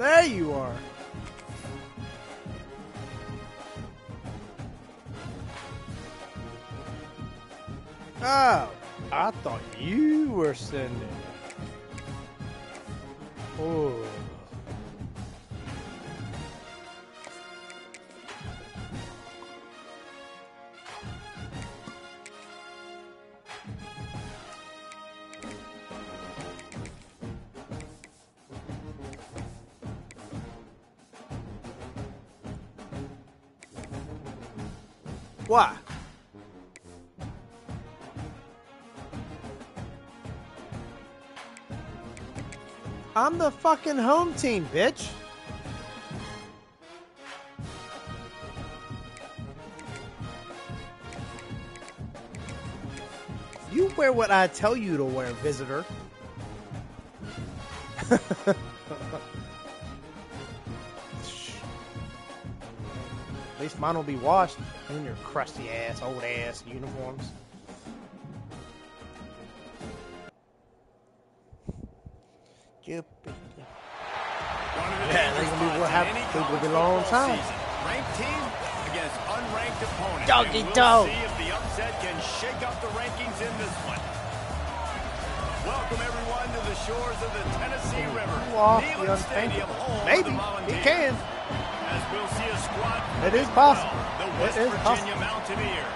There you are. Oh, I thought you were sending. Oh. Why? I'm the fucking home team, bitch. You wear what I tell you to wear, visitor. At least mine will be washed in your crusty ass, old ass uniforms. Yeah, they're gonna be what happened. It will be a long time. Ranked team against unranked opponent. Doggy we'll dog. See if the upset can shake up the rankings in this one. Welcome everyone to the shores of the Tennessee River. Neyland Stadium, home maybe of the Volunteers. he can. As we'll see a squad. It is possible. The West It is Virginia possible. Mountaineers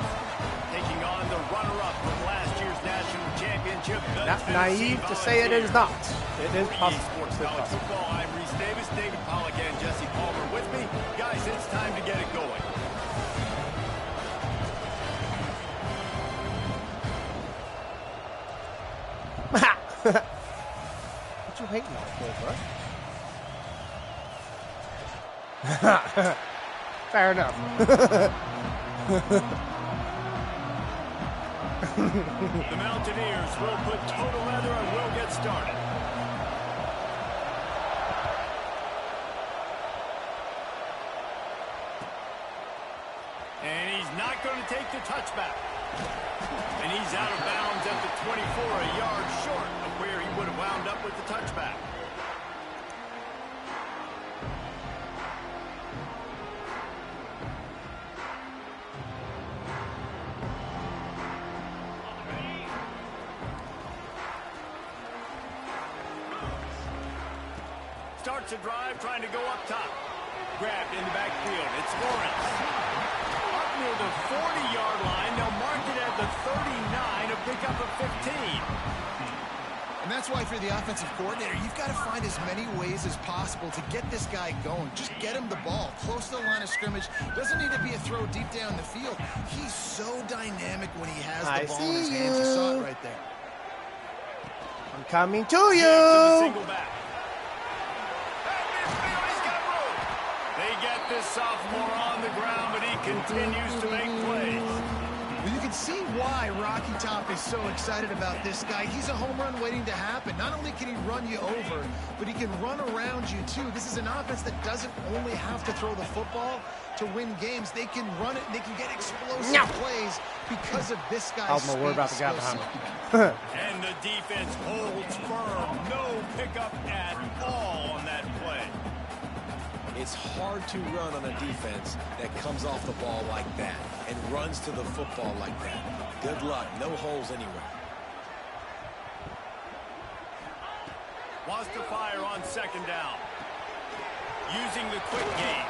taking on the runner-up from last year's national championship. Not naive to say it is not. It is possible. Sports College Football. I'm Reese Davis, David Pollack, and Jesse Palmer with me. Guys, it's time to get it going. What you hating on for, bro? Fair enough. The Mountaineers will put total leather and we'll get started. And he's not going to take the touchback. And he's out of bounds at the 24, a yard short of where he would have wound up with the touchback. Starts a drive, trying to go up top. Grabbed in the backfield. It's Lawrence. Up near the 40-yard line. They'll mark it at the 39, a pickup of 15. And that's why, if you're the offensive coordinator, you've got to find as many ways as possible to get this guy going. Just get him the ball close to the line of scrimmage. Doesn't need to be a throw deep down the field. He's so dynamic when he has the ball in his hands. You saw it right there. I'm coming to To the you. single back. They get this sophomore on the ground, but he continues to make plays. Well, you can see why Rocky Top is so excited about this guy. He's a home run waiting to happen. Not only can he run you over, but he can run around you too. This is an offense that doesn't only have to throw the football to win games. They can run it and they can get explosive plays because of this guy's I was more worried about the guy behind me. And the defense holds firm. No pickup at all on that play. It's hard to run on a defense that comes off the ball like that and runs to the football like that. Good luck. No holes anywhere. Wants to fire on second down. Using the quick game.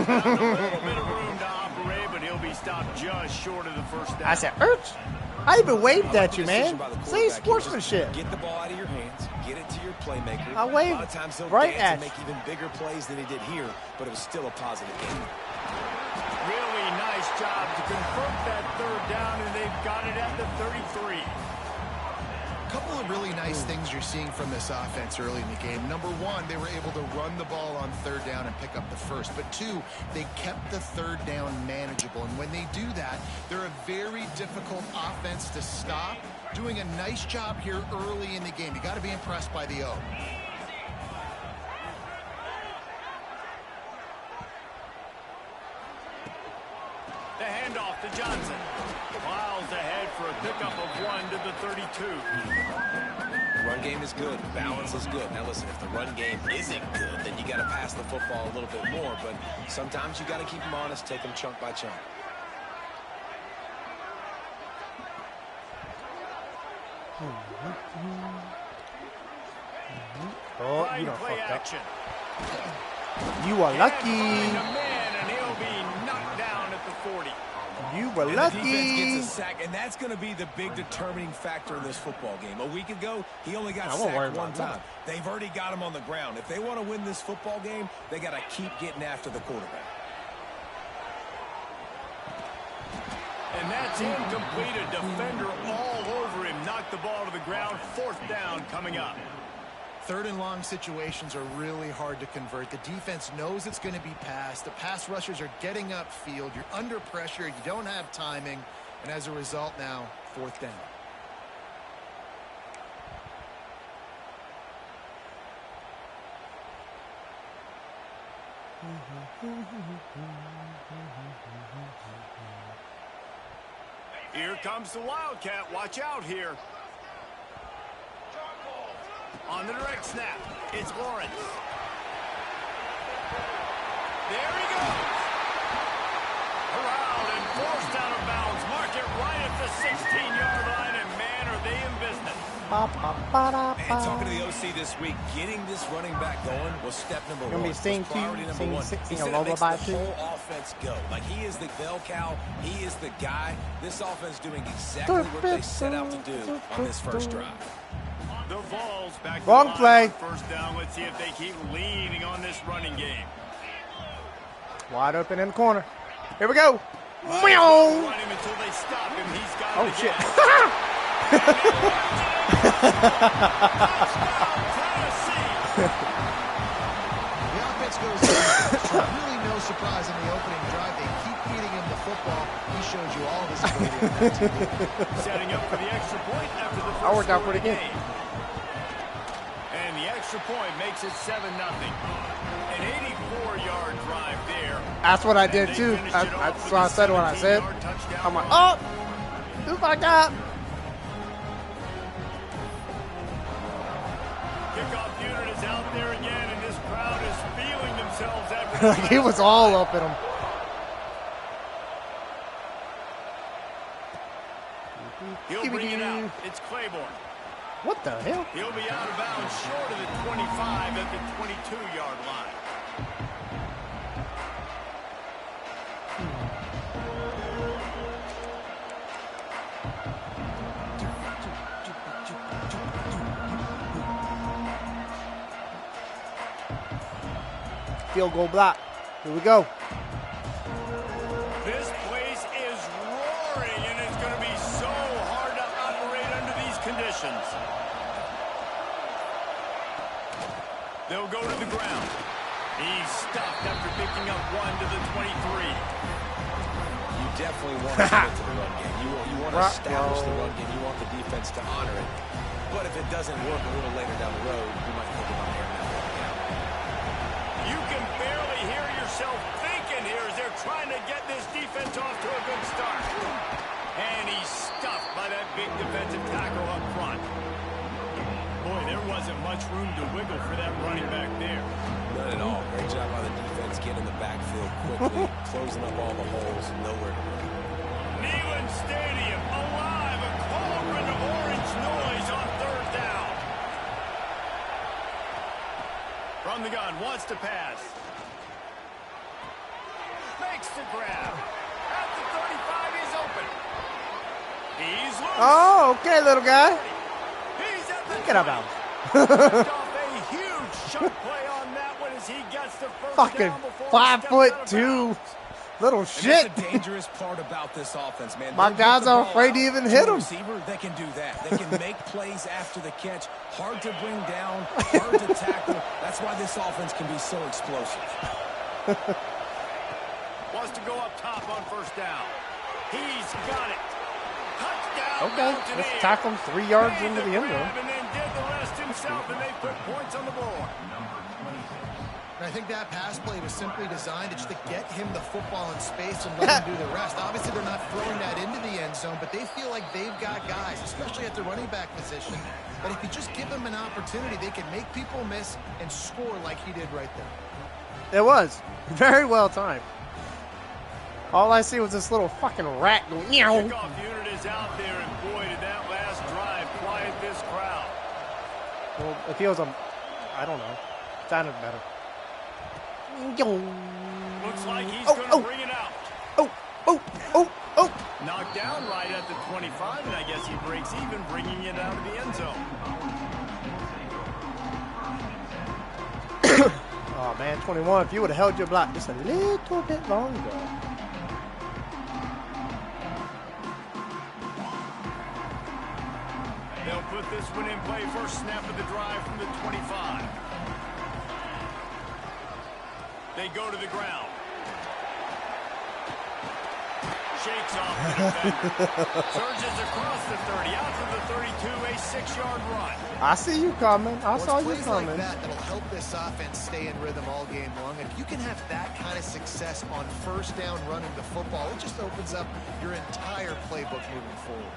Found a little bit of room to operate, but he'll be stopped just short of the first down. I said, Erch. I even waved at you, man. Say sportsmanship. Get the ball out of your hands. Get it to your playmaker. I waved a lot of times he'll right dance at and make even bigger plays than he did here, but it was still a positive game. Really nice job to convert that third down, and they've got it at the 33. A couple of really nice things you're seeing from this offense early in the game. Number one, they were able to run the ball on third down and pick up the first. But two, they kept the third down manageable. And when they do that, they're a very difficult offense to stop. Doing a nice job here early in the game. You got to be impressed by the O. The handoff to Johnson. Miles ahead for a pickup of 1 to the 32. Run run game is good. Balance is good. Now, listen, if the run game isn't good, then you got to pass the football a little bit more. But sometimes you got to keep them honest, take them chunk by chunk. Oh, you don't fuck up. You are lucky. You were lucky. The defense gets a sack, and that's going to be the big determining factor in this football game. A week ago, he only got sacked one time. They've already got him on the ground. If they want to win this football game, they got to keep getting after the quarterback. And that's incomplete. A defender all over him. Knocked the ball to the ground. 4th down coming up. 3rd and long situations are really hard to convert. The defense knows it's going to be passed. The pass rushers are getting upfield. You're under pressure. You don't have timing. And as a result now, 4th down. Here comes the Wildcat. Watch out here. On the direct snap, it's Lawrence. There he goes. Around and forced out of bounds. Mark it right at the 16-yard line, and man, are they in business. And talking to the OC this week, getting this running back going was step number one. Be seeing priority number one. He said it makes the whole offense go. Like, he is the bell cow. He is the guy. This offense doing exactly what they set out to do on this first drive. The Vols back Wrong play. 1st down. Let's see if they keep leaning on this running game. Wide open in the corner. Here we go. Run him until they stop him. He's got Oh, it shit. The offense goes in. Really no surprise in the opening drive. They keep feeding him the football. He shows you all of his ability on that TV. Setting up for the extra point after the first I worked out score of pretty the good. game. And the extra point makes it 7-0. An 84-yard drive there. That's what I did too. That's what I said when I said. I'm like, oh, who fucked up? Kickoff unit is out there again, and this crowd is feeling themselves after He was all up in him. He'll bring it out. It's Claiborne. What the hell? He'll be out of bounds short of the 25 at the 22-yard line. Field goal block. Here we go. This place is roaring, and it's going to be so hard to operate under these conditions. They'll go to the ground. He's stopped after picking up 1 to the 23. You definitely want to get to the run game. You want to establish the run game. You want the defense to honor it. But if it doesn't work a little later down the road, you might think about airing that ball down. You can barely hear yourself thinking here as they're trying to get this defense off to a good start. And he's stuffed by that big defensive tackle up front. Boy, there wasn't much room to wiggle for that running back there. None at all. Great job by the defense getting in the backfield quickly, closing up all the holes, nowhere to run. Neyland Stadium alive, a cauldron of orange noise on 3rd down. From the gun, wants to pass. Makes the grab. At the 35, he's open. He's loose. Oh, okay, little guy. He's at the Get up out. Picked off a huge chunk play on that one as he gets the first Fucking down before he steps out of 5'2". bounds. Little shit. That's the dangerous part about this offense, man. My They'll guys get the are ball afraid to out even to hit a him. receiver, they can do that. They can make plays after the catch. Hard to bring down, hard to tackle. That's why this offense can be so explosive. Wants to go up top on 1st down. He's got it. Touchdown. Okay, let's tackle him 3 yards into the end zone. And then did the rest himself, and they put points on the board. And I think that pass play was simply designed to just to get him the football in space and let him do the rest. Obviously, they're not throwing that into the end zone, but they feel like they've got guys, especially at the running back position, But if you just give them an opportunity, they can make people miss and score like he did right there. It was very well timed. All I see was this little fucking rat going, meow. Kickoff unit is out there, and boy, did that last drive quiet this crowd. Well, if he was I don't know, sounded better. Looks like he's going to bring it out. Knocked down right at the 25, and I guess he breaks even, bringing it out of the end zone. Oh, man, 21, if you would have held your block just a little bit longer. They'll put this one in play. First snap of the drive from the 25. They go to the ground. Shakes off the defender. Surges across the 30, out to the 32, a 6-yard run. I see you coming. I saw you coming. Like that'll help this offense stay in rhythm all game long. If you can have that kind of success on first down running the football, it just opens up your entire playbook moving forward.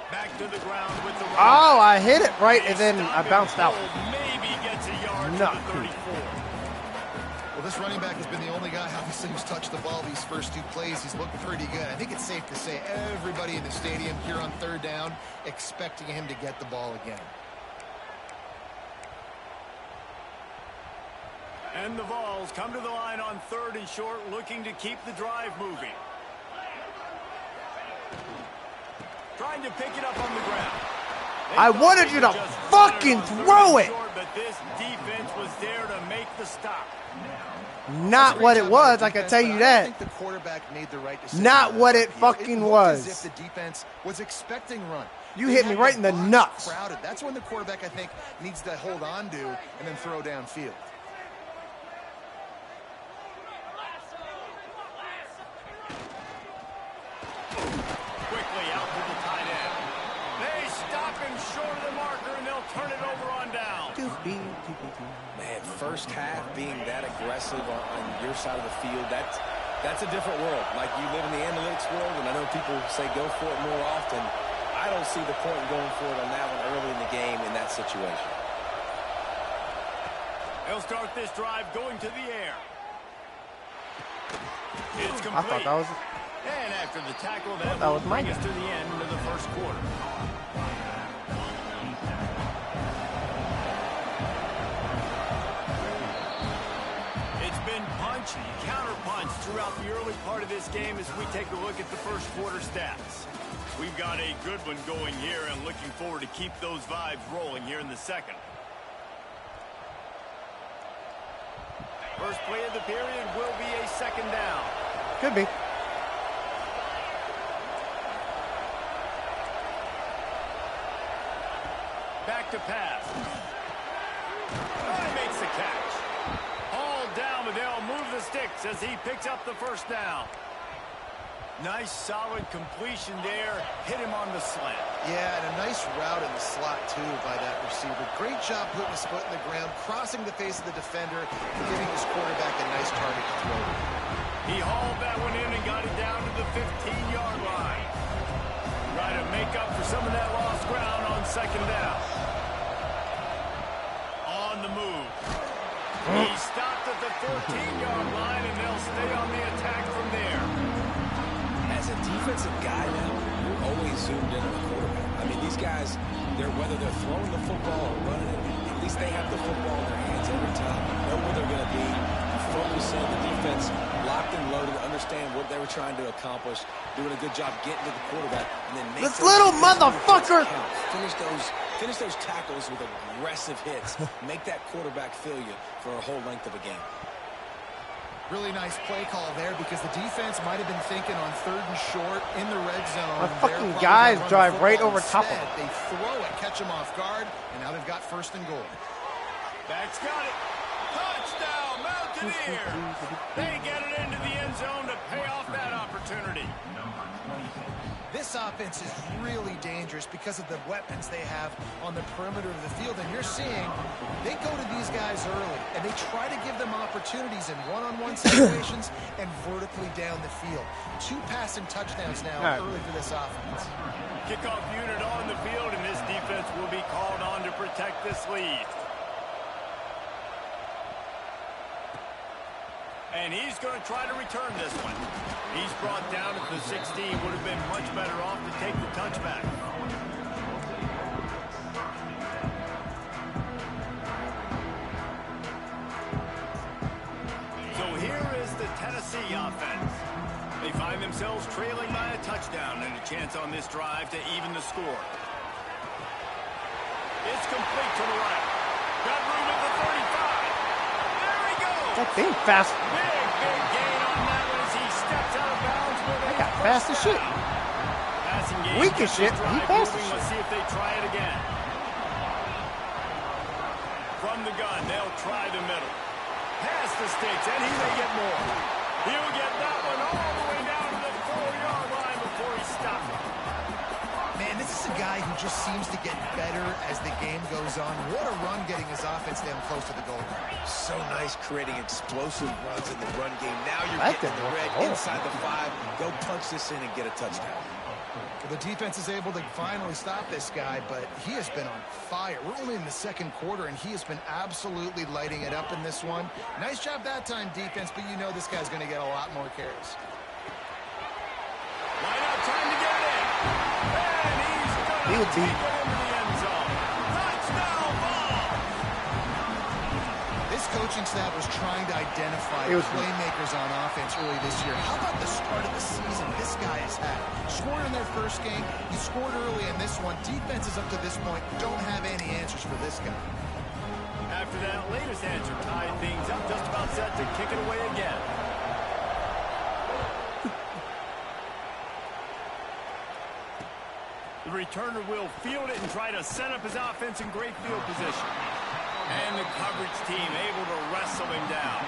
Back to the ground with the run. Oh, I hit it right, and then I bounced out. Maybe gets a yard to the 34. Well, this running back has been the only guy, obviously, who's touched the ball these first 2 plays. He's looked pretty good. I think it's safe to say everybody in the stadium here on third down expecting him to get the ball again. And the Vols come to the line on 3rd and short, looking to keep the drive moving. Trying to pick it up on the ground. I wanted you to fucking throw it. But this defense was there to make the stop. Not what it was, I can tell you that. I think the quarterback made the right decision. Not what it fucking was. As if the defense was expecting run. You hit me right in the nuts. Crowded. That's when the quarterback, I think, needs to hold on to and then throw downfield. Quickly out to the tight end. They stop him short of the marker, and they'll turn it over on down. Man, first half being that aggressive on your side of the field, that's a different world. Like, you live in the analytics world, and I know people say go for it more often. I don't see the point in going for it on that one early in the game in that situation. They'll start this drive going to the air. It's complete. I thought that was... And after the tackle, that was will my bring us guy. to the end of the first quarter. It's been punch and counter-punch throughout the early part of this game as we take a look at the first quarter stats. We've got a good one going here and looking forward to keep those vibes rolling here in the second. First play of the period will be a second down. Could be. Back to pass. Oh, he makes the catch. All down, but they'll move the sticks as he picks up the first down. Nice, solid completion there. Hit him on the slant. Yeah, and a nice route in the slot, too, by that receiver. Great job putting his foot in the ground, crossing the face of the defender, and giving his quarterback a nice target to throw to. He hauled that one in and got it down to the 15-yard line. Try to make up for some of that lost ground on second down. On the move. He stopped at the 14-yard line, and they'll stay on the attack from there. As a defensive guy now, you're always zoomed in on the quarterback. I mean, these guys, whether they're throwing the football or running it, at least they have the football in their hands every time. You know where they're going to be. You focus in, the defense locked and loaded, understand what they were trying to accomplish, doing a good job getting to the quarterback, and then make This little motherfucker! Finish those tackles with aggressive hits. Make that quarterback feel you for a whole length of a game. Really nice play call there because the defense might have been thinking on 3rd and short in the red zone. My fucking guys drive right over top of it. They throw it, catch them off guard, and now they've got 1st and goal. Back's got it. Touchdown, Mountaineers! They get it into the end zone to pay off that opportunity. This offense is really dangerous because of the weapons they have on the perimeter of the field. And you're seeing they go to these guys early, and they try to give them opportunities in one-on-one situations and vertically down the field. 2 passing touchdowns now early for this offense. Kickoff unit on the field, and this defense will be called on to protect this lead. And he's going to try to return this one. He's brought down at the 16. Would have been much better off to take the touchback. So here is the Tennessee offense. They find themselves trailing by a touchdown and a chance on this drive to even the score. It's complete to the right. Got room at the 35. There he goes. That thing fast. Big gain on that one as he steps out of bounds. That got fast as shit. Passing game. Weak as shit. He fast as shit. Let's see if they try it again. From the gun, they'll try the middle. Pass the sticks, and he may get more. He'll get that one all the way down to the 4-yard line before he stops it. Man, this is a guy who just seems to get better as the game goes on. What a run getting his offense down close to the goal line. So nice creating explosive runs in the run game. Now you're getting the red inside the 5. Go punch this in and get a touchdown. Well, the defense is able to finally stop this guy, but he has been on fire. We're only in the second quarter, and he has been absolutely lighting it up in this one. Nice job that time, defense, but you know this guy's going to get a lot more carries. Line up, trying to get it in. And he's going to take it into the end zone. Touchdown ball. This coaching staff was trying to identify playmakers on offense early this year. How about the start of the season this guy has had? Scored in their first game. He scored early in this one. Defenses up to this point don't have any answers for this guy. After that latest answer tied things up, just about set to kick it away again. The returner will field it and try to set up his offense in great field position. And the coverage team able to wrestle him down.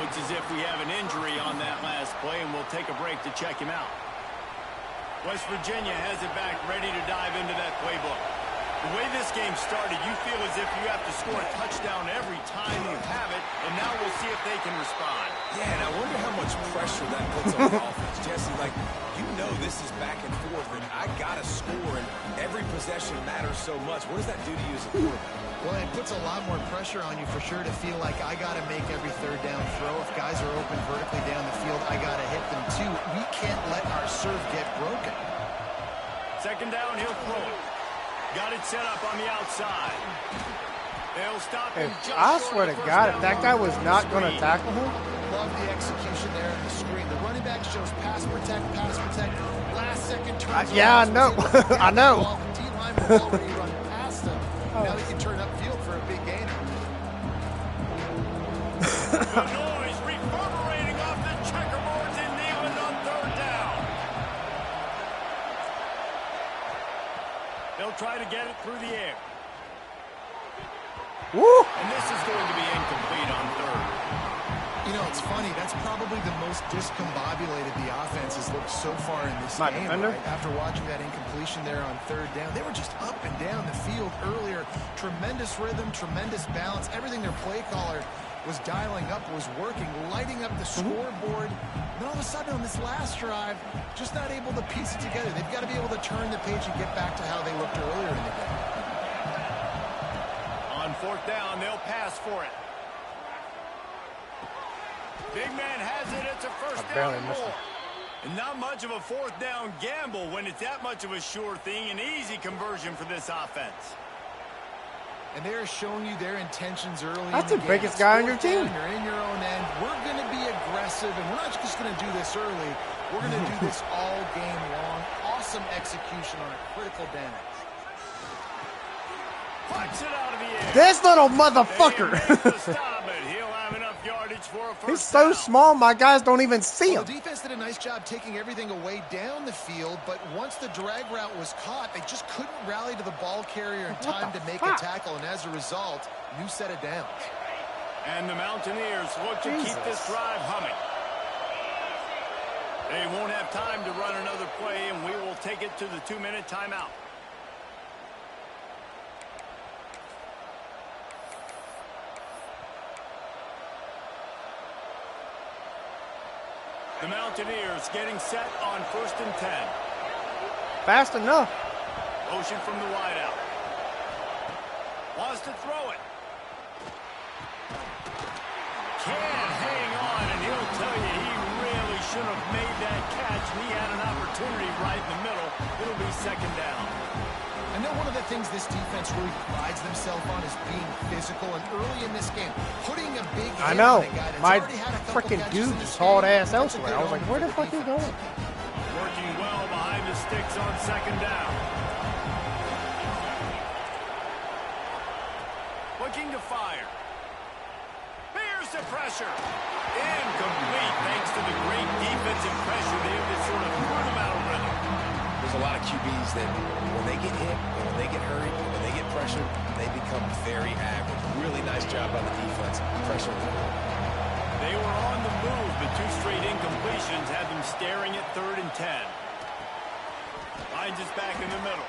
Looks as if we have an injury on that last play, and we'll take a break to check him out. West Virginia has it back, ready to dive into that playbook. The way this game started, you feel as if you have to score a touchdown every time you have it, and now we'll see if they can respond. Yeah, and I wonder how much pressure that puts on the offense. Jesse, like, you know this is back and forth, and I got to score, and every possession matters so much. What does that do to you as a quarterback? Well, it puts a lot more pressure on you for sure to feel like I got to make every third down throw. If guys are open vertically down the field, I got to hit them too. We can't let our serve get broken. Second down, he'll throw it. Got it set up on the outside. They'll stop him. I swear to God, if that guy was not going to tackle him. Love the execution there in the screen. The running back shows pass protect. Last second turns. Yeah, I know. I know. The D-line will already run past him. Now he can turn upfield for a big gainer. The noise reverberating off the checkerboards in Neyland on third down. They'll try to get it through the air. Woo! And this is going to be incomplete on third. You know, it's funny. That's probably the most discombobulated the offense has looked so far in this game. Right? After watching that incompletion there on third down, they were just up and down the field earlier. Tremendous rhythm, tremendous balance. Everything their play caller was dialing up was working, lighting up the scoreboard. And all of a sudden on this last drive, just not able to piece it together. They've got to be able to turn the page and get back to how they looked earlier in the game. On fourth down, they'll pass for it. Big man has it. It's a first down and more. And not much of a fourth down gamble when it's that much of a sure thing. An easy conversion for this offense. And they're showing you their intentions early. That's the biggest guy on your team. You're in your own end. We're going to be aggressive, and we're not just going to do this early. We're going to do this all game long. Awesome execution on a critical down. Puts it out of the air. This little motherfucker. He's so small, my guys don't even see him. The defense did a nice job taking everything away down the field, but once the drag route was caught, they just couldn't rally to the ball carrier in time to make a tackle, and as a result, new set of downs. And the Mountaineers look to keep this drive humming. They won't have time to run another play, and we will take it to the 2-minute timeout. The Mountaineers getting set on 1st and 10. Fast enough. Motion from the wideout. Wants to throw it. Can't hang on, and he'll tell you he really should have made that catch, and he had an opportunity right in the middle. It'll be 2nd down. I know one of the things this defense really prides themselves on is being physical, and early in this game, putting a big hit on a guy that's already had a couple freaking catches dude in this just hauled game. ass elsewhere. I was like, where the fuck are you going? Working well behind the sticks on 2nd down. Looking to fire. Here's the pressure. Incomplete thanks to the great defensive pressure. They have just sort of threw them out of rhythm. There's a lot of QBs that when they get hit, or when they get hurried, or when they get pressured, they become very average. Really nice job by the defense. Pressure. They were on the move, but 2 straight incompletions had them staring at 3rd and 10. Finds us back in the middle.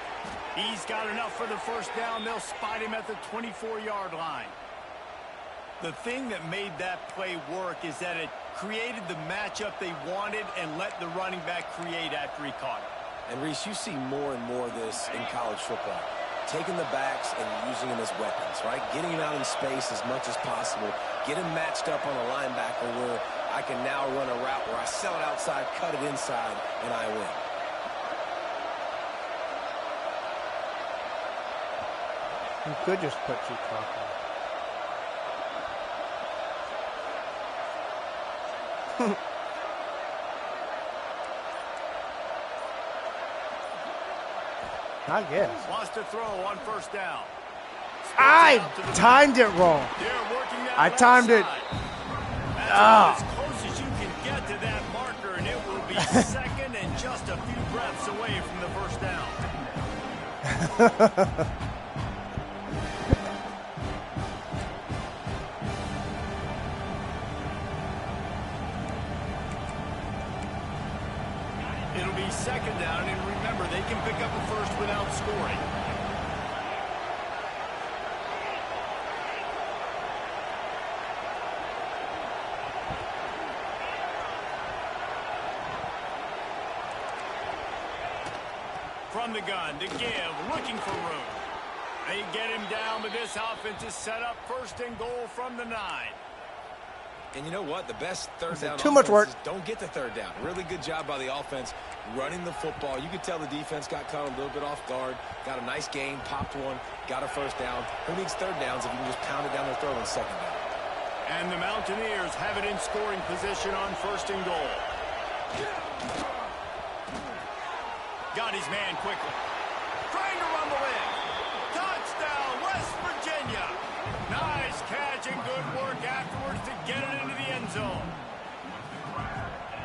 He's got enough for the 1st down. They'll spot him at the 24-yard line. The thing that made that play work is that it created the matchup they wanted and let the running back create after he caught it. And, Reese, you see more and more of this in college football. Taking the backs and using them as weapons, right? Getting them out in space as much as possible. Get them matched up on a linebacker where I can now run a route where I sell it outside, cut it inside, and I win. You could just put your clock on. I guess. Wants to throw on 1st down. I timed it wrong. I timed it. As close as you can get to that marker, and it will be 2nd and just a few breaths away from the 1st down. It'll be 2nd down, and remember, they can pick up a 1st without scoring. From the gun to give, looking for room. They get him down, but this offense is set up 1st and goal from the 9. And you know what? The best 3rd down too much work. Don't get the 3rd down. Really good job by the offense running the football. You could tell the defense got caught a little bit off guard. Got a nice gain, popped one, got a 1st down. Who needs 3rd downs if you can just pound it down their throat on 2nd down? And the Mountaineers have it in scoring position on 1st and goal. Got his man quickly. Trying to rumble in. Touchdown, West Virginia. Nice catch and good work afterwards to get it into the end zone.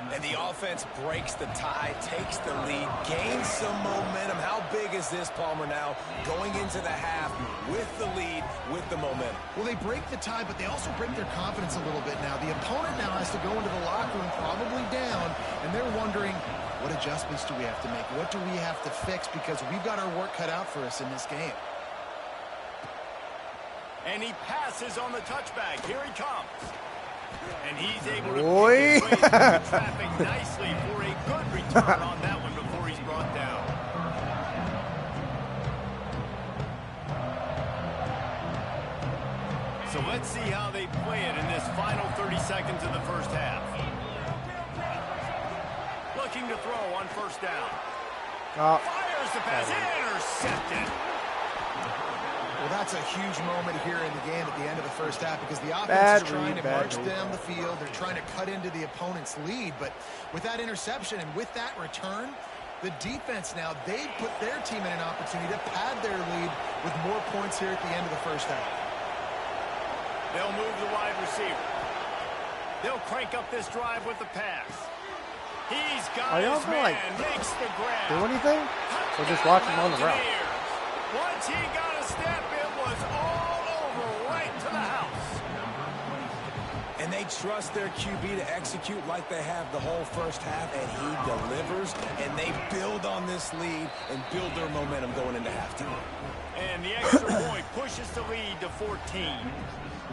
And the offense breaks the tie, takes the lead, gains some momentum. How big is this, Palmer, now going into the half with the lead, with the momentum? Well, they break the tie, but they also break their confidence a little bit now. The opponent now has to go into the locker room probably down, and they're wondering, what adjustments do we have to make? What do we have to fix? Because we've got our work cut out for us in this game. And he passes on the touchback. Here he comes. And he's able to Boy. pick his way through the traffic nicely for a good return on that one before he's brought down. So let's see how they play it in this final 30 seconds of the 1st half. Looking to throw on 1st down. Fires the pass. Intercepted. Well, that's a huge moment here in the game at the end of the 1st half because the offense is trying to march down the field. They're trying to cut into the opponent's lead. But with that interception and with that return, the defense now, they put their team in an opportunity to pad their lead with more points here at the end of the 1st half. They'll move the wide receiver. They'll crank up this drive with the pass. He's got his man, makes the grab. Do anything? Or just watch him on the route? Once he got a step, it was all over right to the house. And they trust their QB to execute like they have the whole first half, and he delivers, and they build on this lead and build their momentum going into halftime. And the extra point pushes the lead to 14.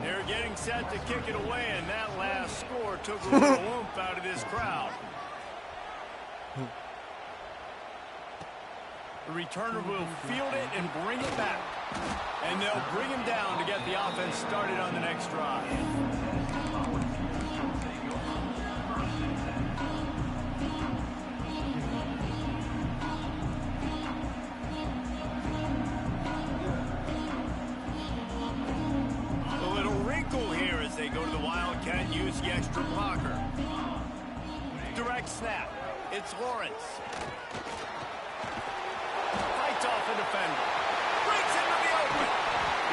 They're getting set to kick it away, and that last score took a little oomph out of this crowd. The returner will field it and bring it back. And they'll bring him down to get the offense started on the next drive. A little wrinkle here as they go to the Wildcat and use the extra blocker. Direct snap. It's Lawrence. Off a defender. Breaks into the open.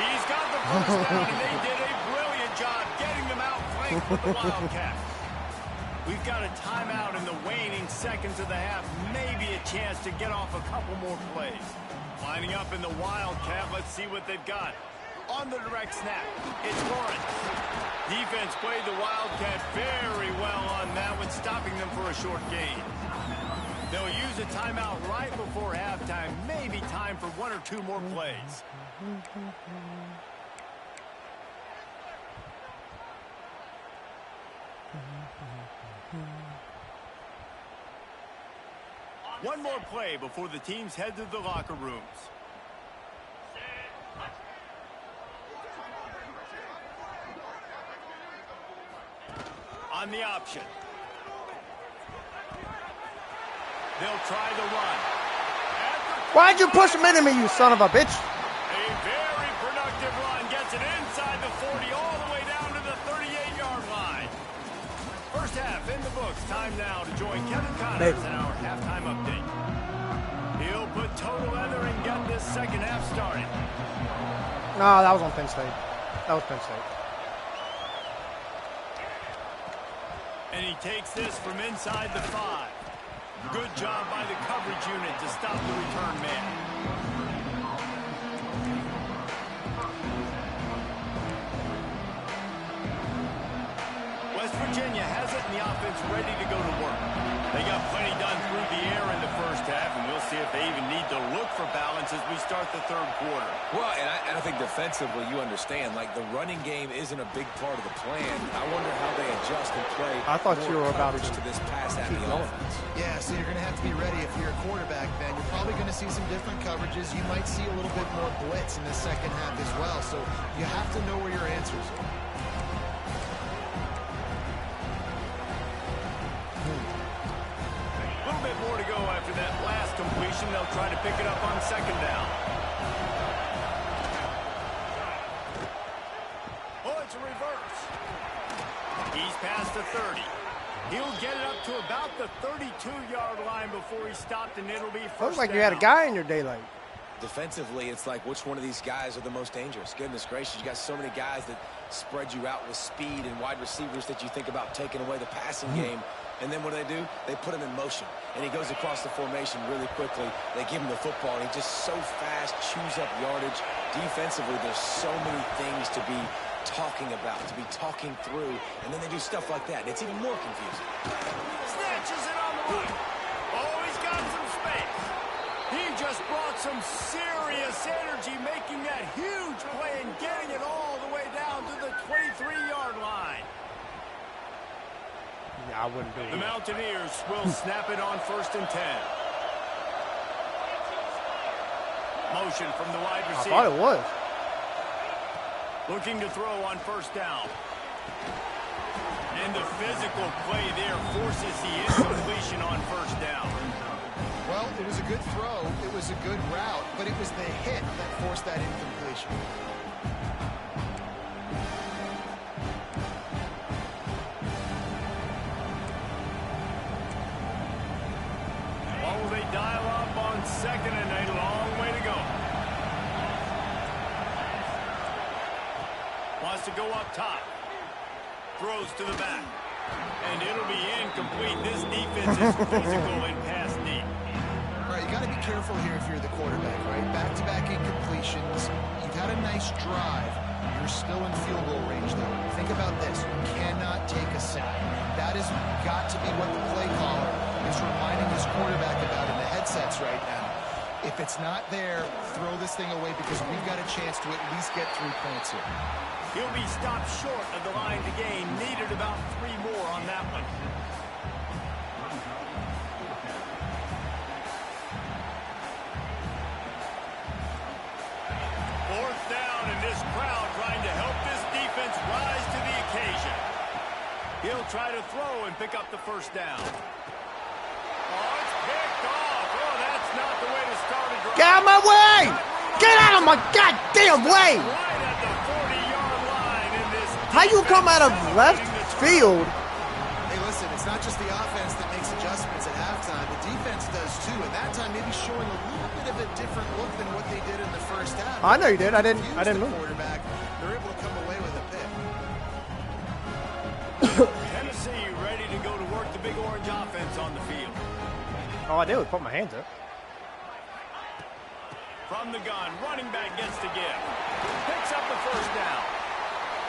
He's got the first down, and they did a brilliant job getting them out flanked with the Wildcat. We've got a timeout in the waning seconds of the half. Maybe a chance to get off a couple more plays. Lining up in the Wildcat. Let's see what they've got. On the direct snap, it's Lawrence. Defense played the Wildcat very well on that one, stopping them for a short gain. They'll use a timeout right before halftime. Maybe time for one or two more plays. One more play before the teams head to the locker rooms. On the option. They'll try the run. Why'd you push him into me, you son of a bitch? A very productive run gets it inside the 40 all the way down to the 38-yard line. First half in the books. Time now to join Kevin Connors in our halftime update. He'll put total leather and get this second half started. No, that was on Penn State. That was Penn State. And he takes this from inside the 5. Good job by the coverage unit to stop the return man. West Virginia has it and the offense ready to go to work. They got plenty done through the air in the first half, and we'll see if they even need to look for balance as we start the third quarter. Well, and I think defensively, you understand, like the running game isn't a big part of the plan. I wonder how they adjust and play. I thought you were about to this pass happy offense. Yeah, so you're going to have to be ready if you're a quarterback, Ben. You're probably going to see some different coverages. You might see a little bit more blitz in the second half as well, so you have to know where your answers are. A little bit more to go after that last completion. They'll try to pick it up on second down. Oh, it's a reverse. He's past the 30. He'll get it up to about the 32-yard line before he's stopped, and it'll be first Looks like down. you had a guy in your daylight. Defensively, it's like which one of these guys are the most dangerous? Goodness gracious, you got so many guys that spread you out with speed and wide receivers that you think about taking away the passing game. And then what do? They put him in motion. And he goes across the formation really quickly. They give him the football, and he just so fast, chews up yardage. Defensively, there's so many things to be talking about, to be talking through. And then they do stuff like that. It's even more confusing. Snatches it on the run. Oh, he's got some space. He just brought some serious energy, making that huge play and getting it all the way down to the 23-yard line. Yeah, I wouldn't do it. The Mountaineers will snap it on 1st and 10. Motion from the wide receiver. I thought it was. Looking to throw on 1st down. And the physical play there forces the incompletion on 1st down. Well, it was a good throw. It was a good route, but it was the hit that forced that incompletion. What will they dial up on 2nd and a long way to go? Wants to go up top. Throws to the back. And it'll be incomplete. This defense is physical and pass deep. All right, you got to be careful here if you're the quarterback, right? Back-to-back incompletions. You've had a nice drive. You're still in field goal range, though. Think about this. You cannot take a sack. That has got to be what the play caller is reminding his quarterback about in the headsets right now. If it's not there, throw this thing away because we've got a chance to at least get 3 points here. He'll be stopped short of the line to gain. Needed about 3 more on that one. Fourth down, and this crowd trying to help this defense rise to the occasion. He'll try to throw and pick up the first down. Oh, it's picked off. Oh, that's not the way to start a drive. Get out of my way! Get out of my goddamn way! Right at the 40-yard line in this. How you come out of left field? Hey, listen, it's not just the offense that makes adjustments at halftime. The defense does too. At that time, maybe showing a little bit of a different look than what they did in the first half. I know you did. I didn't move. Quarterback, they're able to come away with a pick. Tennessee ready to go to work the big orange offense on the field. All I did was put my hands up. From the gun, running back gets the give. Picks up the first down.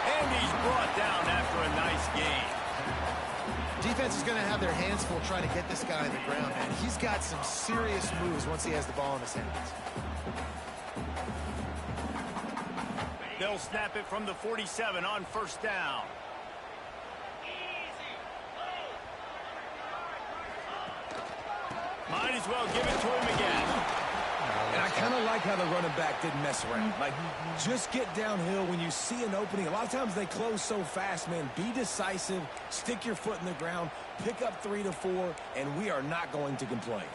And he's brought down after a nice gain. Defense is going to have their hands full trying to get this guy on the ground, man. He's got some serious moves once he has the ball in his hands. They'll snap it from the 47 on first down. Might as well give it to him again. And I kind of like how the running back didn't mess around. Like, just get downhill when you see an opening. A lot of times they close so fast, man. Be decisive, stick your foot in the ground, pick up 3 to 4, and we are not going to complain.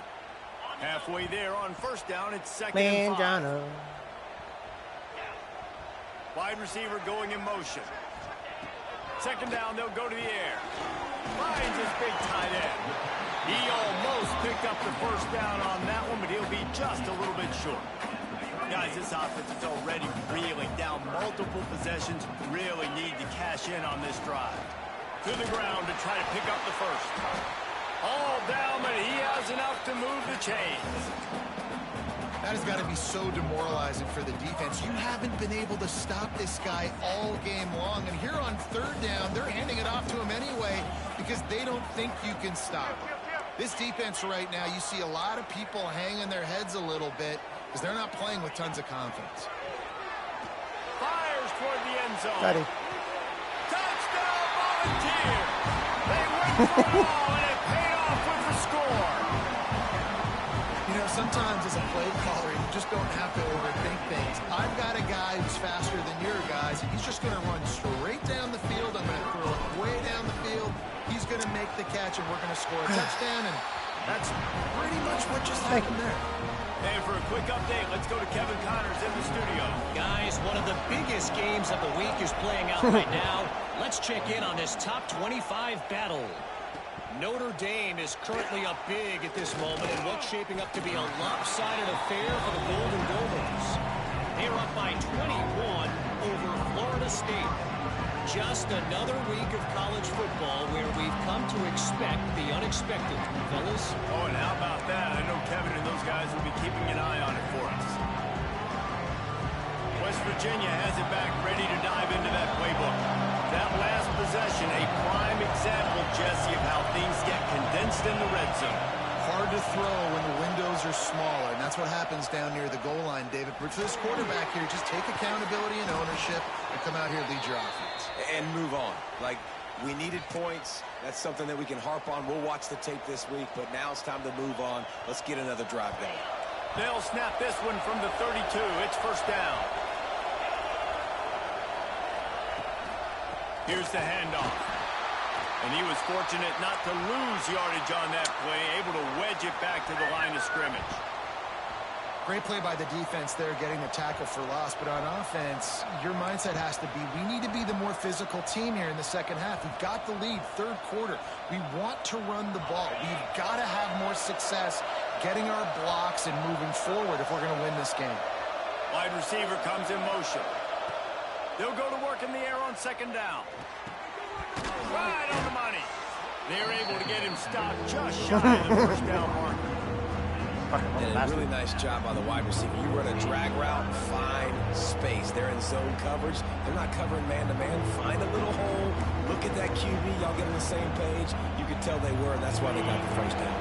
Halfway there on first down, it's second and 5. Wide receiver going in motion. Second down, they'll go to the air. Finds his big tight end. He almost picked up the first down on that one, but he'll be just a little bit short. Guys, this offense is already reeling down multiple possessions. Really need to cash in on this drive. To the ground to try to pick up the first. All down, but he has enough to move the chains. That has got to be so demoralizing for the defense. You haven't been able to stop this guy all game long. And here on third down, they're handing it off to him anyway because they don't think you can stop him. This defense right now, you see a lot of people hanging their heads a little bit because they're not playing with tons of confidence. Fires toward the end zone. Ready. Touchdown, Volunteer. They went for it all, and it paid off with the score. You know, sometimes as a play caller, you just don't have to overthink things. I've got a guy who's faster than your guys, and he's just going to run straight down the field. I'm going to throw it way down the field. He's going to make the catch, and we're going to score a touchdown, and that's pretty much what just happened there. And for a quick update, let's go to Kevin Connors in the studio. Guys, one of the biggest games of the week is playing out right now. Let's check in on this top 25 battle. Notre Dame is currently up big at this moment in what's shaping up to be a lopsided affair for the Golden Gophers. They're up by 21 over Florida State. Just another week of college football where we've come to expect the unexpected, fellas. Oh, and how about that? I know Kevin and those guys will be keeping an eye on it for us. West Virginia has it back, ready to dive into that playbook. That last possession, a prime example, Jesse, of how things get condensed in the red zone. Hard to throw when the windows are smaller, and that's what happens down near the goal line, David. But for this quarterback here, just take accountability and ownership and come out here and lead your offense. And move on. Like, we needed points. That's something that we can harp on. We'll watch the tape this week, but now it's time to move on. Let's get another drive going. They'll snap this one from the 32. It's first down. Here's the handoff. And he was fortunate not to lose yardage on that play, able to wedge it back to the line of scrimmage. Great play by the defense there, getting the tackle for loss. But on offense, your mindset has to be, we need to be the more physical team here in the second half. We've got the lead, third quarter. We want to run the ball. We've got to have more success getting our blocks and moving forward if we're going to win this game. Wide receiver comes in motion. They'll go to work in the air on second down. Right on the money. They're able to get him stopped just shy of the first down marker. And a really nice job by the wide receiver. You run a drag route, find space. defense. They're in zone coverage. They're not covering man-to-man. Find a little hole. Look at that QB. Y'all get on the same page. You could tell they were, and that's why they got the first down.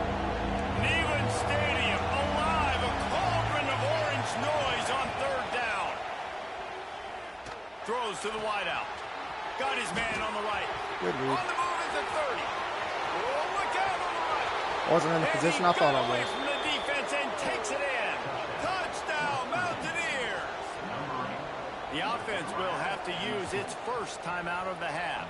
Neyland Stadium alive. A cauldron of orange noise on third down. Throws to the wideout. Got his man on the right. Good read. On the move is at 30. Oh, look out on the right. Wasn't in the position I thought I was. From the defense and takes it in. Touchdown, Mountaineers. The offense will have to use its first timeout of the half.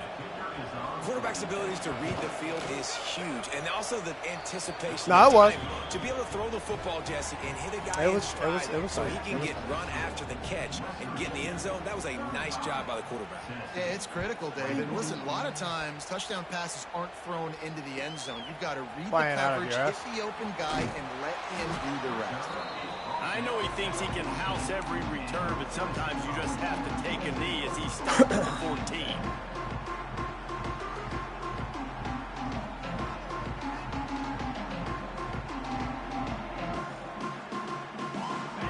Quarterback's abilities to read the field is huge, and also the anticipation. No, it was. To be able to throw the football, Jesse, and hit a guy in stride so he can run after the catch and get in the end zone. That was a nice job by the quarterback. Yeah, it's critical, David. Listen, a lot of times touchdown passes aren't thrown into the end zone. You've got to read the coverage, hit the open guy, and let him do the rest. I know he thinks he can house every return, but sometimes you just have to take a knee as he stopped at the 14.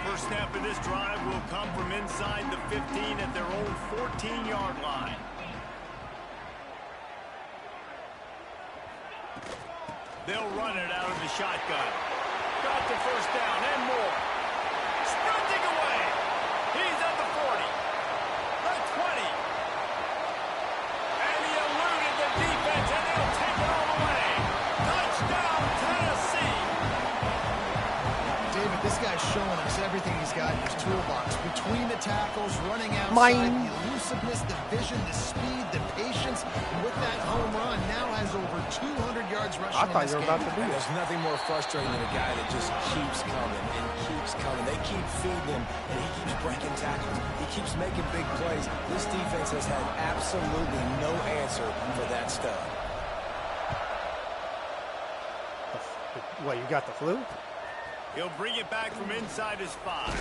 First snap of this drive will come from inside the 15 at their own 14-yard line. They'll run it out of the shotgun. Got the first down and more. Sprinting away. He's at the 40. The 20. And he eluded the defense, and they'll take it all the way. Touchdown, Tennessee. David, this guy's showing us everything he's got in his toolbox. Between the tackles, running outside, the elusiveness, the vision, the speed, the patience. And with that home run, now has over 200 yards rushing. I thought you were about to do And this. there's nothing more frustrating than a guy that just keeps coming and keeps coming. They keep feeding him, and he keeps breaking tackles. He keeps making big plays. This defense has had absolutely no answer for that stud. What, you got the flu? He'll bring it back from inside his 5.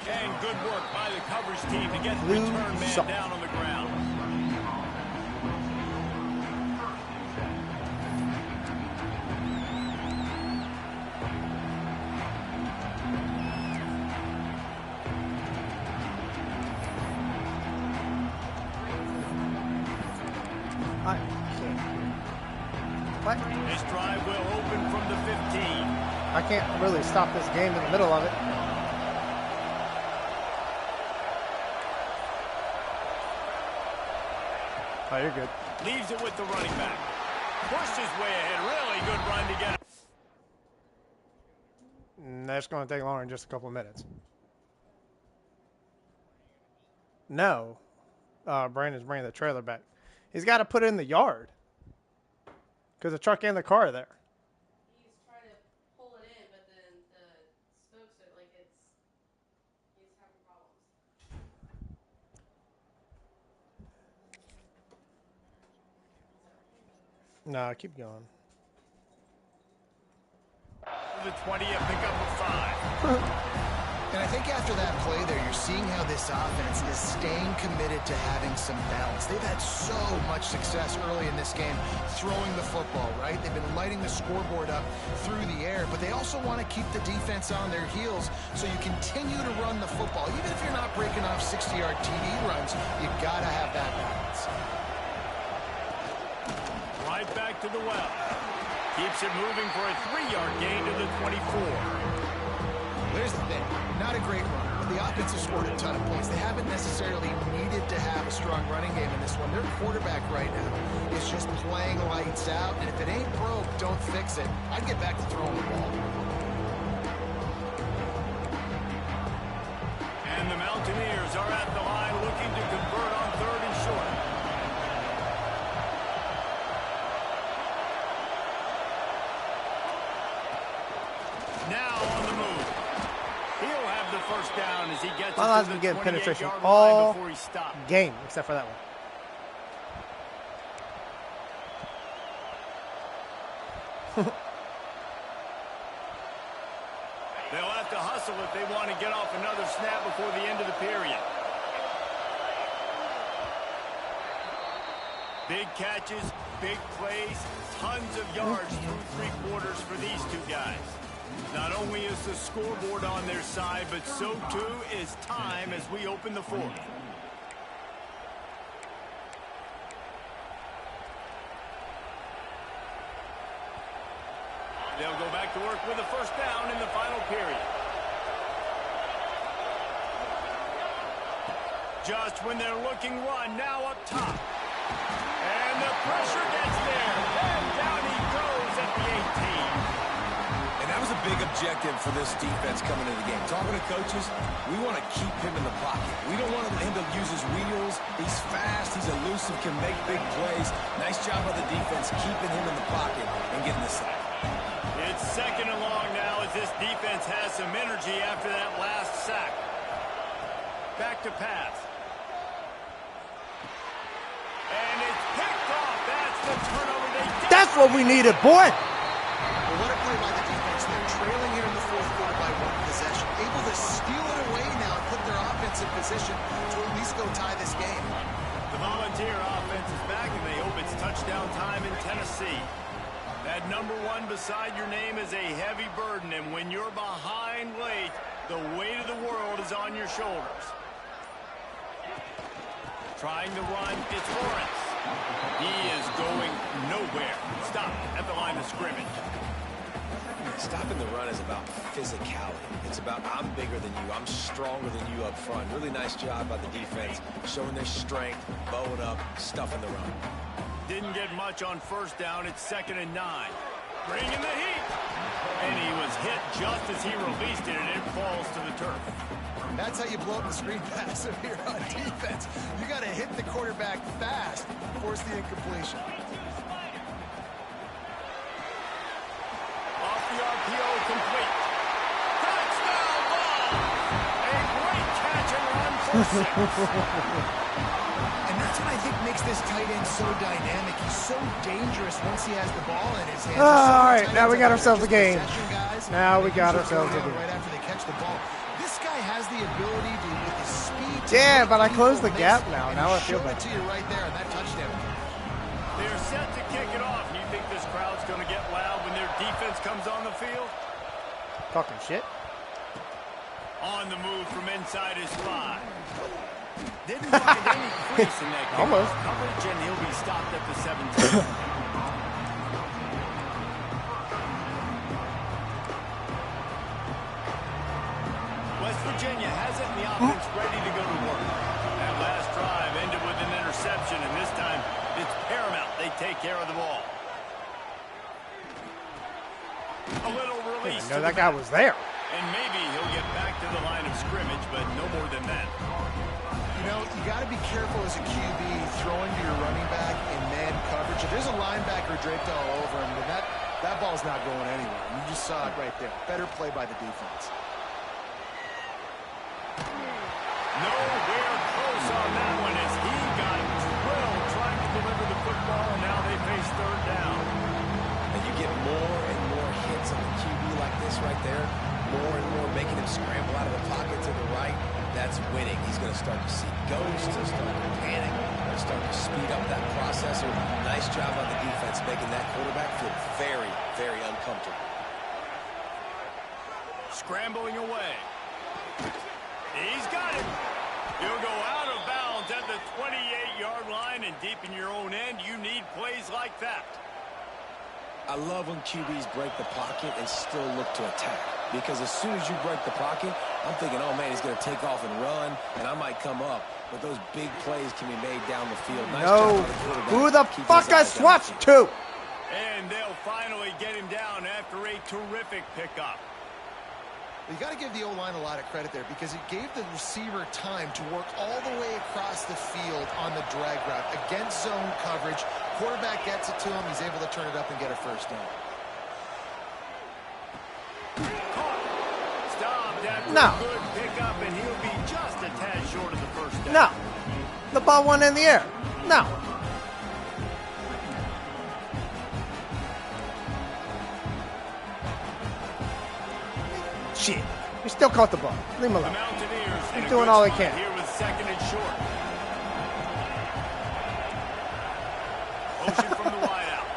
And good work by the coverage team to get the return man down on the ground. What? This drive will open from the 15. I can't really stop this game in the middle of it. Oh, you're good. Leaves it with the running back. Pushed his way ahead. Really good run to get. That's going to take longer than just a couple of minutes. No. Brandon's bringing the trailer back. He's got to put it in the yard. Because the truck and the car are there. He's trying to pull it in, but then the spokes are like he's having problems. No, keep going. The 20, a pickup of 5. And I think after that play there, you're seeing how this offense is staying committed to having some balance. They've had so much success early in this game throwing the football, right? They've been lighting the scoreboard up through the air, but they also want to keep the defense on their heels, so you continue to run the football. Even if you're not breaking off 60-yard TD runs, you got to have that balance. Right back to the well. Keeps it moving for a 3-yard gain to the 24. Here's the thing, not a great run, but the offense has scored a ton of points. They haven't necessarily needed to have a strong running game in this one. Their quarterback right now is just playing lights out, and if it ain't broke, don't fix it. I'd get back to throwing the ball. And the Mountaineers are at the line looking to convert on 3rd and short. Now on the move. He'll have the first down as he gets My it to been the getting penetration 28-yard all line before he stopped. game, except for that one. They'll have to hustle if they want to get off another snap before the end of the period. Big catches, big plays, tons of yards through 3 quarters for these two guys. Not only is the scoreboard on their side, but so too is time as we open the fourth. They'll go back to work with a first down in the final period. Just when they're looking run, now up top. And the pressure gets there. And down he goes at the 18. And that was a big objective for this defense coming into the game. Talking to coaches, we want to keep him in the pocket. We don't want him to use his wheels. He's fast, he's elusive, can make big plays. Nice job by the defense keeping him in the pocket and getting the sack. It's second and long now as this defense has some energy after that last sack. Back to pass. And it's picked off. That's the turnover they get. That's what we needed, boy. Well, what a play by the defense. They're trailing here in the fourth quarter by one possession. Able to steal it away now and put their offense in position to at least go tie this game. The Volunteer offense is back, and they hope it's touchdown time in Tennessee. That number 1 beside your name is a heavy burden, and when you're behind late, the weight of the world is on your shoulders. Trying to run, it's Lawrence. He is going nowhere. Stop at the line of scrimmage. Stopping the run is about physicality. It's about I'm bigger than you. I'm stronger than you up front. Really nice job by the defense, showing their strength, bowing up, stuffing the run. Didn't get much on first down. It's 2nd and 9. Bringing the heat. And he was hit just as he released it, and it falls to the turf. That's how you blow up the screen pass if you're on defense. You got to hit the quarterback fast, force the incompletion. Off the RPO, complete. Touchdown ball! A great catch and run for 6. And that's what I think makes this tight end so dynamic. He's so dangerous once he has the ball in his hands. All right, now we got ourselves a game. Now we got ourselves a game. Right after they catch the ball. This guy has the ability to, with his speed. Yeah, but I closed the gap now. Now I feel better. better. To you right there on that touchdown. They're set to kick it off. You think this crowd's going to get loud when their defense comes on the field? Talking shit. On the move from inside his 5. Didn't find any crease in that almost coverage, and he'll be stopped at the 17. West Virginia has it, and the offense ready to go to work. That last drive ended with an interception, and this time it's paramount they take care of the ball. A little release. I know that guy was there. And maybe he'll get back to the line of scrimmage, but no more than that. You know, you got to be careful as a QB throwing to your running back in man coverage. If there's a linebacker draped all over him, then that ball's not going anywhere. You just saw it right there. Better play by the defense. Nowhere close on that one as he got drilled trying to deliver the football, and now they face third down. And you get more and more hits on the QB like this right there, more and more making him scramble out of the pocket to the right. That's winning. He's going to start to see ghosts, he'll start to panic, he'll start to speed up that processor. Nice job on the defense making that quarterback feel very, very uncomfortable. Scrambling away. He's got it. He'll go out of bounds at the 28-yard line, and deep in your own end, you need plays like that. I love when QBs break the pocket and still look to attack. Because as soon as you break the pocket, I'm thinking, oh, man, he's going to take off and run, and I might come up. But those big plays can be made down the field. Nice job by the quarterback. Who the fuck I swatched to? And they'll finally get him down after a terrific pickup. You got to give the O-line a lot of credit there because it gave the receiver time to work all the way across the field on the drag route against zone coverage. Quarterback gets it to him. He's able to turn it up and get a first down. Stopped after No. a good pickup, and he'll be just a tad short of the first down. No. The ball went in the air. No. Shit. He still caught the ball. Leave him The alone. Mountaineers He's in a doing good all he spot can. here with second and short. Motion from the wideout.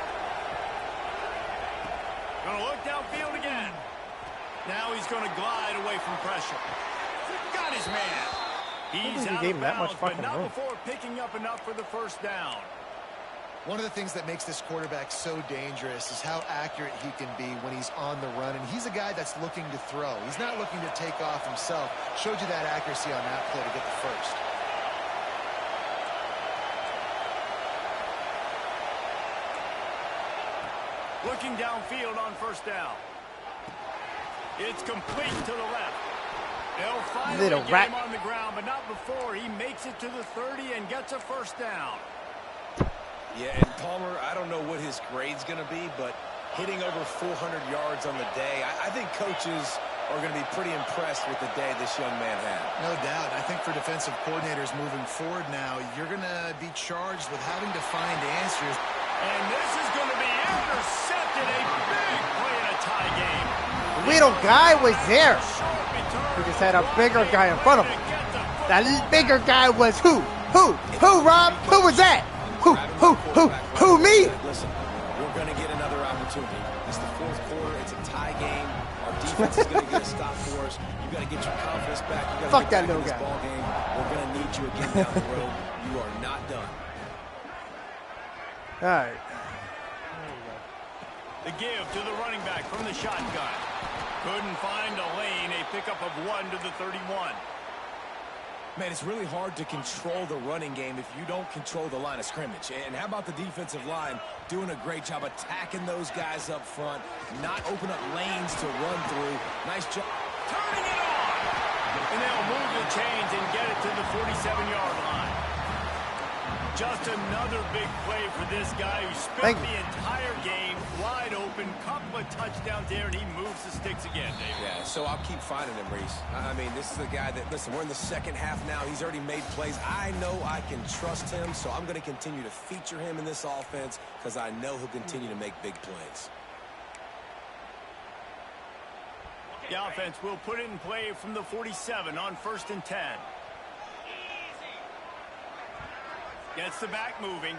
Gonna look downfield again. glide away from pressure. Got his man. He's out of bounds, but not before picking up enough for the first down. One of the things that makes this quarterback so dangerous is how accurate he can be when he's on the run. And he's a guy that's looking to throw. He's not looking to take off himself. Showed you that accuracy on that play to get the first. Looking downfield on first down. It's complete to the left. They'll finally get him on the ground, but not before he makes it to the 30 and gets a first down. Yeah, and Palmer, I don't know what his grade's going to be, but hitting over 400 yards on the day, I think coaches are going to be pretty impressed with the day this young man had. No doubt. I think for defensive coordinators moving forward now, you're going to be charged with having to find answers. And this is going to be intercepted. A big play in a tie game. The little guy was there. He just had a bigger guy in front of him. That bigger guy was who? Who, Rob? Who was that? Who, me? Listen, we're going to get another opportunity. It's the fourth quarter. It's a tie game. Our defense is going to get a stop for us. You got to get your confidence back. You got to get back in this ball game. We're going to need you again down the road. You are not done. All right. The give to the running back from the shotgun. Couldn't find a lane. A pickup of 1 to the 31. Man, it's really hard to control the running game if you don't control the line of scrimmage. And how about the defensive line doing a great job attacking those guys up front, not open up lanes to run through. Nice job. Turning it on. And they'll move the chains and get it to the 47-yard line. Just another big play for this guy who spent the entire game wide open. Couple of touchdowns there, and he moves the sticks again, David. Yeah, so I'll keep finding him, Reese. I mean, this is a guy that, listen, we're in the second half now. He's already made plays. I know I can trust him, so I'm going to continue to feature him in this offense because I know he'll continue to make big plays. The offense will put it in play from the 47 on 1st and 10. Gets the back moving.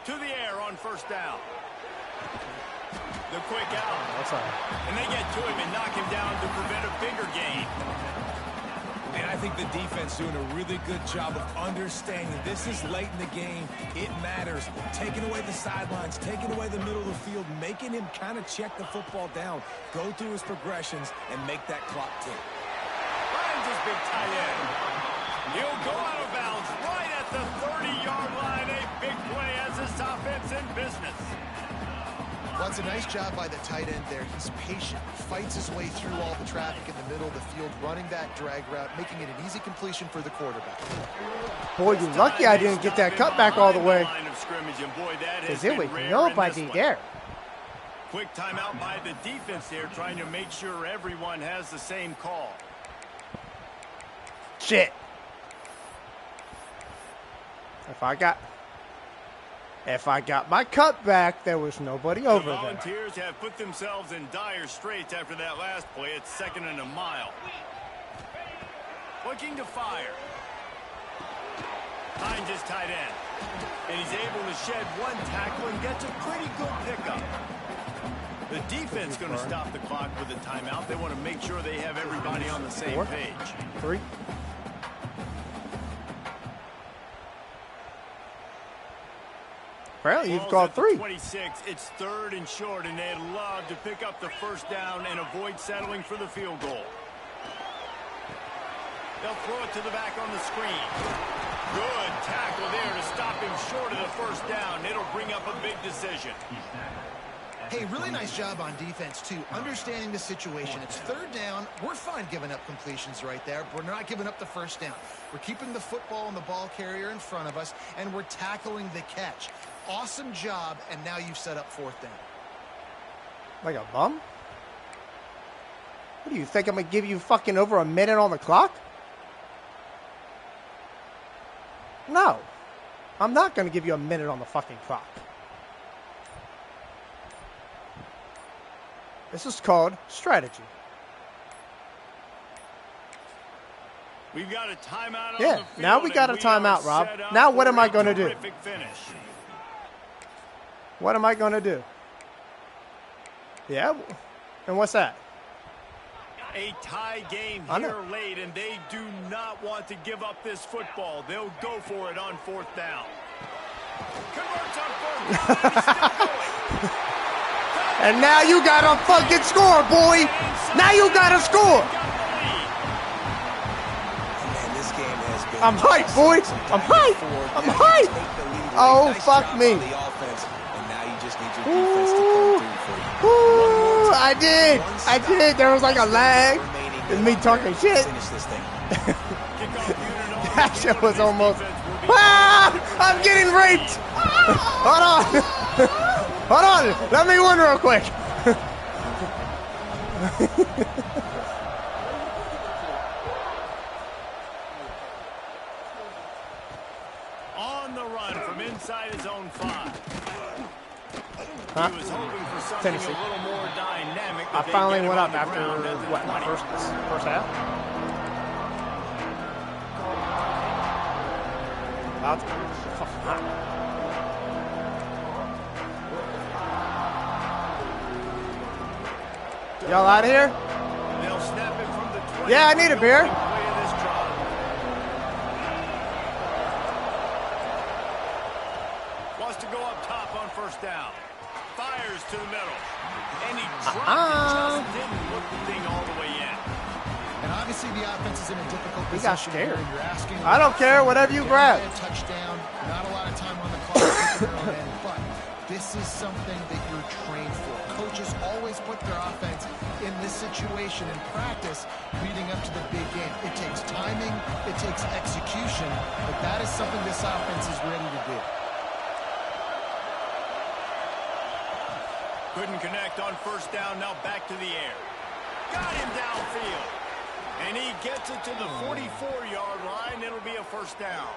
To the air on 1st down. The quick out. And they get to him and knock him down to prevent a bigger gain. And I think the defense doing a really good job of understanding this is late in the game. It matters. Taking away the sidelines, taking away the middle of the field, making him kind of check the football down, go through his progressions, and make that clock tick. Finds his big tight end. He'll go out of bounds right at the 30-yard line. A big play as this offense in business. Well, it's a nice job by the tight end there. He's patient, fights his way through all the traffic in the middle of the field, running that drag route, making it an easy completion for the quarterback. Boy, you're lucky I didn't get that cutback all the way. Because it was nobody there. Quick timeout by the defense there, trying to make sure everyone has the same call. Shit. If I got my cutback, there was nobody over there. The Volunteers have put themselves in dire straits after that last play. It's 2nd and a mile. Looking to fire. Finds his tight end. And he's able to shed one tackle and gets a pretty good pickup. The defense going to stop the clock with a timeout. They want to make sure they have everybody on the same page. 3. Apparently, you've called 3. 26. It's 3rd and short, and they'd love to pick up the first down and avoid settling for the field goal. They'll throw it to the back on the screen. Good tackle there to stop him short of the first down. It'll bring up a big decision. Hey, really nice job on defense, too. Understanding the situation. It's 3rd down. We're fine giving up completions right there. We're not giving up the first down. We're keeping the football and the ball carrier in front of us, and we're tackling the catch. Awesome job, and now you've set up 4th down. Like a bum? What do you think? I'm going to give you fucking over a minute on the clock? No. I'm not going to give you a minute on the fucking clock. This is called strategy. We've got a timeout on the field. Now we got a timeout, Rob. Now what am I going to do? Finish. What am I going to do? Yeah? And what's that? A tie game I know. here late, and they do not want to give up this football. They'll go for it on 4th down. Converts on 4th down, and he's still going. And now you got to fucking score, boy. Now you got to score. Man, this game has been I'm hyped, boy. I'm hyped. I'm hyped. Oh, fuck me. And now you just need your defense to come through for you. Ooh, I did. There was like a lag. It's me talking shit. Finish this thing. That shit was almost. Ah! I'm getting raped. Hold on. Hold on. Let me win real quick. On the run from inside his own 5. Huh? He was hoping for something Tennessee. a little more dynamic. I finally went up after, what, my first half? About to fucking hot. Y'all out of here? They'll snap it from the 20. Yeah, I need a beer. Wants to go up top on 1st down. Fires to the middle. And he dropped it, just didn't look the thing all the way in. And obviously the offense is in a difficult He got position. scared. Here. You're asking I don't care, whatever you grab. Touchdown, not a lot of time on the clock, keeping their own end, but this is something that you're trained for. Coaches always put their offense in this situation in practice leading up to the big game. It takes timing, it takes execution, but that is something this offense is ready to do. Couldn't connect on 1st down, now back to the air. Got him downfield. And he gets it to the 44-yard line. It'll be a 1st down.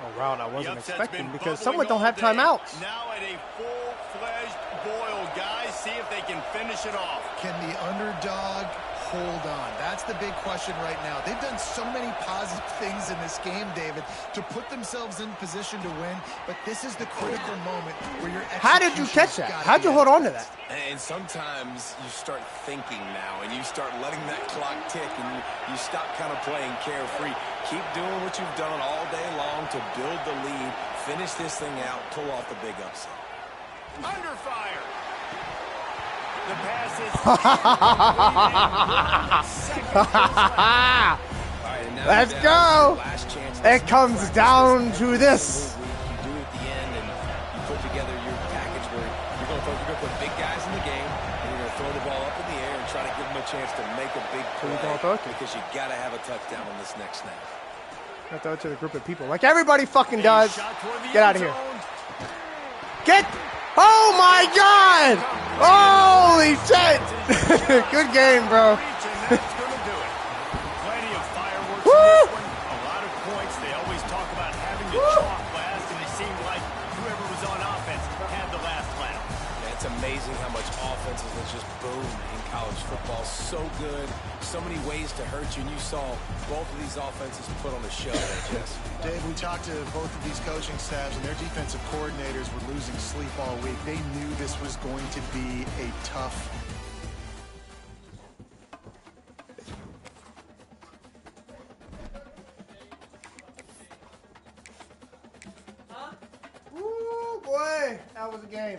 A route I wasn't expecting because someone don't have timeouts. Now at a full-fledged boil, guys. See if they can finish it off. Can the underdog hold on? That's the big question right now. They've done so many positive things in this game, David, to put themselves in position to win, but this is the critical moment where your How did you catch that? How'd you hold on to that? And sometimes you start thinking now, and you start letting that clock tick, and you stop kind of playing carefree. Keep doing what you've done all day long to build the lead, finish this thing out, pull off the big upset. Under fire. The pass is Let's go. It comes down to this. You do it at the end, and you put together your package where you're going to put big guys in the game, and you're going to throw the ball up in the air and try to give them a chance to make a big play because you got to have a touchdown on this next snap. I throw it to the group of people like everybody fucking does. Get out of here. Get. Oh my God! Holy shit! Good game, bro. Plenty of fireworks in this one. A lot of points. They always talk about having to chalk last, and it seemed like whoever was on offense had the last laugh. It's amazing how much offenses will just boom in college football. So good. So many ways to hurt you, and you saw both of these offenses put on a show there, Jess. Dave, we talked to both of these coaching staffs, and their defensive coordinators were losing sleep all week. They knew this was going to be a tough Ooh, boy, that was a game.